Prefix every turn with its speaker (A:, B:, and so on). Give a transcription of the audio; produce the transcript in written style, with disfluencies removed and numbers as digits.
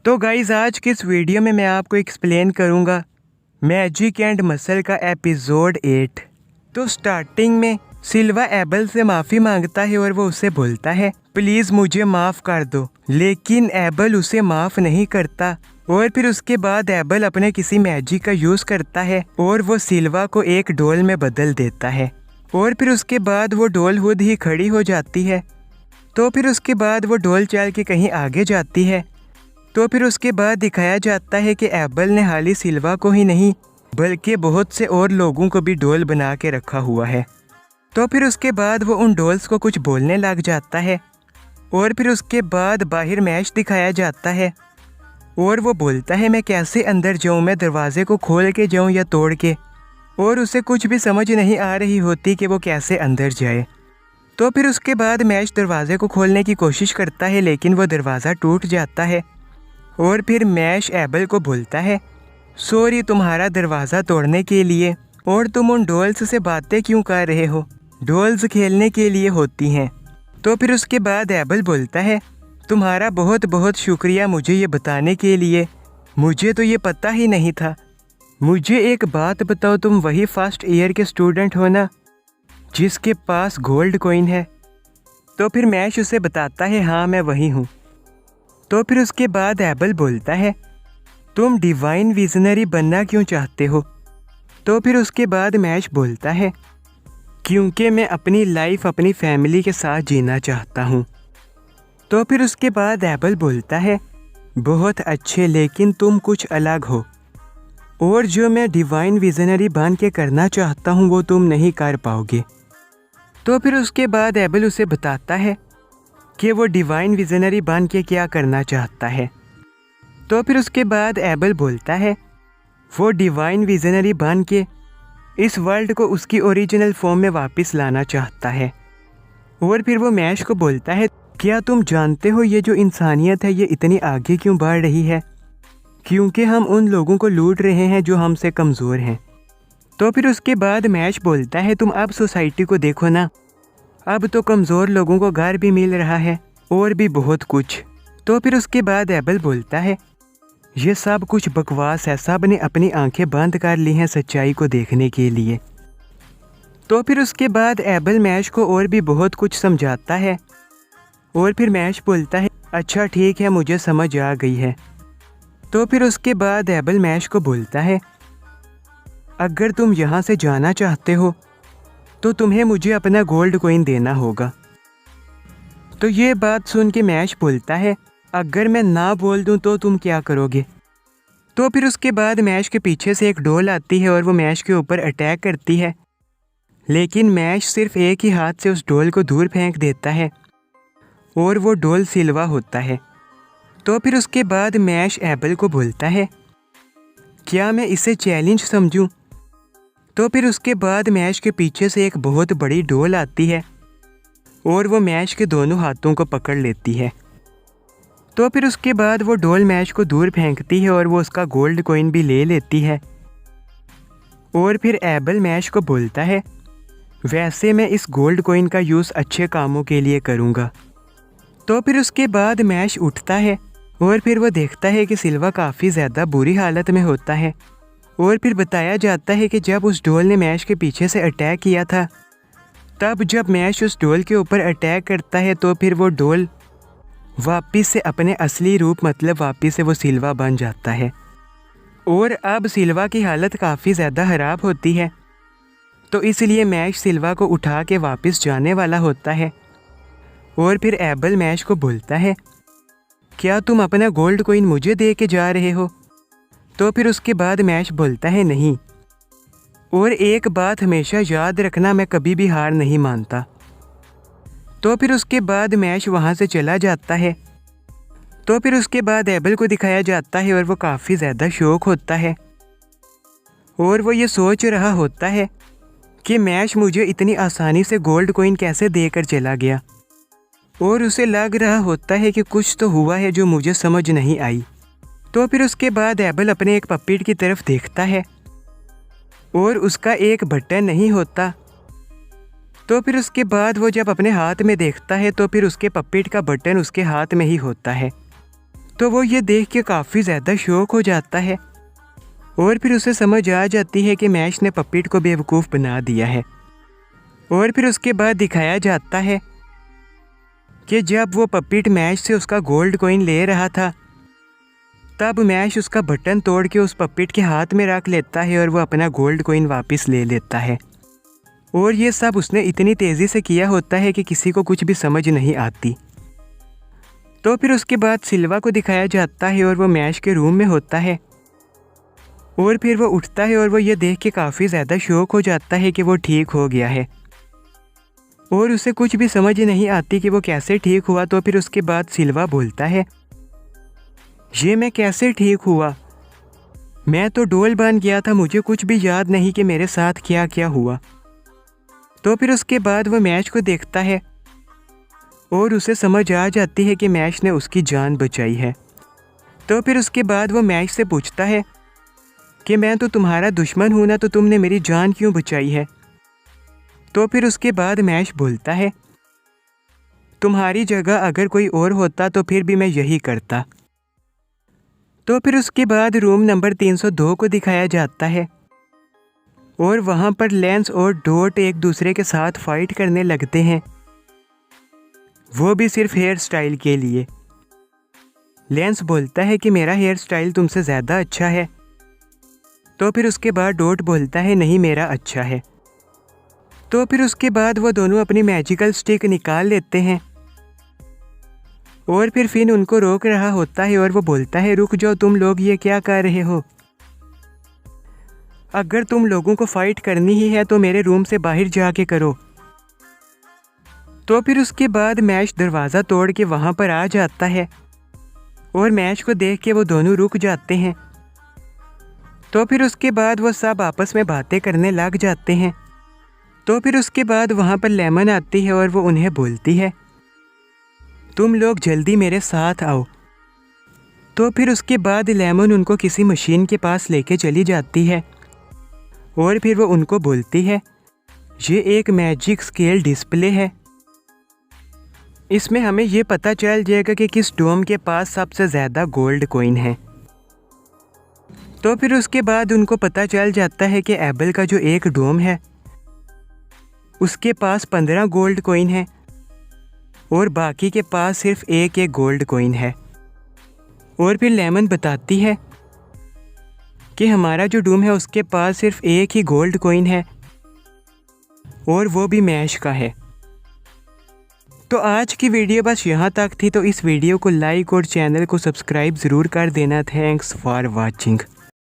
A: तो गाइज़ आज के इस वीडियो में मैं आपको एक्सप्लेन करूँगा मैजिक एंड मसल का एपिसोड 8। तो स्टार्टिंग में सिल्वा एबल से माफ़ी मांगता है और वो उसे बोलता है प्लीज़ मुझे माफ़ कर दो, लेकिन एबल उसे माफ़ नहीं करता। और फिर उसके बाद एबल अपने किसी मैजिक का यूज़ करता है और वो सिल्वा को एक डॉल में बदल देता है और फिर उसके बाद वो डॉल खुद ही खड़ी हो जाती है। तो फिर उसके बाद वो डॉल चल के कहीं आगे जाती है। तो फिर उसके बाद दिखाया जाता है कि एबल ने हाल ही सिल्वा को ही नहीं बल्कि बहुत से और लोगों को भी डॉल बना के रखा हुआ है। तो फिर उसके बाद वो उन डॉल्स को कुछ बोलने लग जाता है और फिर उसके बाद बाहर मैच दिखाया जाता है और वो बोलता है मैं कैसे अंदर जाऊँ, मैं दरवाजे को खोल के जाऊँ या तोड़ के, और उसे कुछ भी समझ नहीं आ रही होती कि वो कैसे अंदर जाए। तो फिर उसके बाद मैच दरवाजे को खोलने की कोशिश करता है लेकिन वो दरवाज़ा टूट जाता है और फिर मैश एबल को बोलता है सॉरी तुम्हारा दरवाज़ा तोड़ने के लिए, और तुम उन डॉल्स से बातें क्यों कर रहे हो, डॉल्स खेलने के लिए होती हैं। तो फिर उसके बाद एबल बोलता है तुम्हारा बहुत बहुत शुक्रिया मुझे ये बताने के लिए, मुझे तो ये पता ही नहीं था। मुझे एक बात बताओ, तुम वही फर्स्ट ईयर के स्टूडेंट हो ना जिसके पास गोल्ड कॉइन है? तो फिर मैश उसे बताता है हाँ मैं वही हूँ। तो फिर उसके बाद एबल बोलता है तुम डिवाइन विजनरी बनना क्यों चाहते हो? तो फिर उसके बाद मैश बोलता है क्योंकि मैं अपनी लाइफ अपनी फैमिली के साथ जीना चाहता हूँ। तो फिर उसके बाद एबल बोलता है बहुत अच्छे, लेकिन तुम कुछ अलग हो और जो मैं डिवाइन विजनरी बन के करना चाहता हूँ वो तुम नहीं कर पाओगे। तो फिर उसके बाद एबल उसे बताता है कि वो डिवाइन विजनरी बन के क्या करना चाहता है। तो फिर उसके बाद एबल बोलता है वो डिवाइन विजनरी बन के इस वर्ल्ड को उसकी ओरिजिनल फॉर्म में वापस लाना चाहता है। और फिर वो मैश को बोलता है क्या तुम जानते हो ये जो इंसानियत है ये इतनी आगे क्यों बढ़ रही है? क्योंकि हम उन लोगों को लूट रहे हैं जो हमसे कमज़ोर हैं। तो फिर उसके बाद मैश बोलता है तुम अब सोसाइटी को देखो ना, अब तो कमज़ोर लोगों को घर भी मिल रहा है और भी बहुत कुछ। तो फिर उसके बाद एबल बोलता है ये सब कुछ बकवास है, सब ने अपनी आंखें बंद कर ली हैं सच्चाई को देखने के लिए। तो फिर उसके बाद एबल मैश को और भी बहुत कुछ समझाता है और फिर मैश बोलता है अच्छा ठीक है मुझे समझ आ गई है। तो फिर उसके बाद एबल मैश को बोलता है अगर तुम यहाँ से जाना चाहते हो तो तुम्हें मुझे अपना गोल्ड कॉइन देना होगा। तो ये बात सुन के मैश बोलता है अगर मैं ना बोल दूं तो तुम क्या करोगे? तो फिर उसके बाद मैश के पीछे से एक डॉल आती है और वो मैश के ऊपर अटैक करती है, लेकिन मैश सिर्फ एक ही हाथ से उस डॉल को दूर फेंक देता है और वो डॉल सिल्वा होता है। तो फिर उसके बाद मैश एबल को बोलता है क्या मैं इसे चैलेंज समझूं? तो फिर उसके बाद मैश के पीछे से एक बहुत बड़ी डॉल आती है और वो मैश के दोनों हाथों को पकड़ लेती है। तो फिर उसके बाद वो डॉल मैश को दूर फेंकती है और वो उसका गोल्ड कॉइन भी ले लेती है। और फिर एबल मैश को बोलता है वैसे मैं इस गोल्ड कॉइन का यूज़ अच्छे कामों के लिए करूँगा। तो फिर उसके बाद मैश उठता है और फिर वो देखता है कि सिल्वा काफ़ी ज़्यादा बुरी हालत में होता है। और फिर बताया जाता है कि जब उस डॉल ने मैश के पीछे से अटैक किया था, तब जब मैश उस डॉल के ऊपर अटैक करता है तो फिर वो डॉल वापस से अपने असली रूप मतलब वापस से वो सिल्वा बन जाता है। और अब सिल्वा की हालत काफ़ी ज़्यादा ख़राब होती है, तो इसलिए मैश सिल्वा को उठा के वापस जाने वाला होता है। और फिर एबल मैश को बोलता है क्या तुम अपना गोल्ड कॉइन मुझे दे के जा रहे हो? तो फिर उसके बाद मैश बोलता है नहीं, और एक बात हमेशा याद रखना मैं कभी भी हार नहीं मानता। तो फिर उसके बाद मैश वहाँ से चला जाता है। तो फिर उसके बाद एबल को दिखाया जाता है और वो काफ़ी ज़्यादा शौक होता है और वो ये सोच रहा होता है कि मैश मुझे इतनी आसानी से गोल्ड कॉइन कैसे देकर चला गया, और उसे लग रहा होता है कि कुछ तो हुआ है जो मुझे समझ नहीं आई। तो फिर उसके बाद एबल अपने एक पपेट की तरफ देखता है और उसका एक बटन नहीं होता। तो फिर उसके बाद वो जब अपने हाथ में देखता है तो फिर उसके पपेट का बटन उसके हाथ में ही होता है। तो वो ये देख के काफ़ी ज़्यादा शौक हो जाता है और फिर उसे समझ आ जाती है कि मैश ने पपिट को बेवकूफ़ बना दिया है। और फिर उसके बाद दिखाया जाता है कि जब वो पपिट मैश से उसका गोल्ड कॉइन ले रहा था तब मैश उसका बटन तोड़ के उस पपिट के हाथ में रख लेता है और वो अपना गोल्ड कॉइन वापस ले लेता है। और ये सब उसने इतनी तेज़ी से किया होता है कि किसी को कुछ भी समझ नहीं आती। तो फिर उसके बाद सिल्वा को दिखाया जाता है और वो मैश के रूम में होता है और फिर वो उठता है और वो ये देख के काफ़ी ज़्यादा शौक हो जाता है कि वो ठीक हो गया है और उसे कुछ भी समझ नहीं आती कि वो कैसे ठीक हुआ। तो फिर उसके बाद सिल्वा बोलता है, ये मैं कैसे ठीक हुआ, मैं तो डोल बन गया था, मुझे कुछ भी याद नहीं कि मेरे साथ क्या क्या हुआ। तो फिर उसके बाद वो मैश को देखता है और उसे समझ आ जाती है कि मैश ने उसकी जान बचाई है। तो फिर उसके बाद वो मैश से पूछता है कि मैं तो तुम्हारा दुश्मन हूँ ना, तो तुमने मेरी जान क्यों बचाई है। तो फिर उसके बाद मैश बोलता है, तुम्हारी जगह अगर कोई और होता तो फिर भी मैं यही करता। तो फिर उसके बाद रूम नंबर 302 को दिखाया जाता है और वहाँ पर लेंस और डॉट एक दूसरे के साथ फाइट करने लगते हैं, वो भी सिर्फ हेयर स्टाइल के लिए। लेंस बोलता है कि मेरा हेयर स्टाइल तुमसे ज़्यादा अच्छा है। तो फिर उसके बाद डॉट बोलता है, नहीं मेरा अच्छा है। तो फिर उसके बाद वो दोनों अपनी मैजिकल स्टिक निकाल लेते हैं और फिर फिन उनको रोक रहा होता है और वो बोलता है, रुक जाओ तुम लोग, ये क्या कर रहे हो, अगर तुम लोगों को फाइट करनी ही है तो मेरे रूम से बाहर जाके करो। तो फिर उसके बाद मैश दरवाज़ा तोड़ के वहाँ पर आ जाता है और मैश को देख के वो दोनों रुक जाते हैं। तो फिर उसके बाद वो सब आपस में बातें करने लग जाते हैं। तो फिर उसके बाद वहाँ पर लेमन आती है और वो उन्हें बोलती है, तुम लोग जल्दी मेरे साथ आओ। तो फिर उसके बाद लेमन उनको किसी मशीन के पास लेके चली जाती है और फिर वो उनको बोलती है, ये एक मैजिक स्केल डिस्प्ले है, इसमें हमें ये पता चल जाएगा कि किस डोम के पास सबसे ज़्यादा गोल्ड कॉइन है। तो फिर उसके बाद उनको पता चल जाता है कि एबल का जो एक डोम है उसके पास 15 गोल्ड कॉइन है और बाकी के पास सिर्फ एक गोल्ड कॉइन है। और फिर लेमन बताती है कि हमारा जो डूम है उसके पास सिर्फ एक ही गोल्ड कॉइन है और वो भी मैश का है। तो आज की वीडियो बस यहाँ तक थी। तो इस वीडियो को लाइक और चैनल को सब्सक्राइब ज़रूर कर देना। Thanks for watching.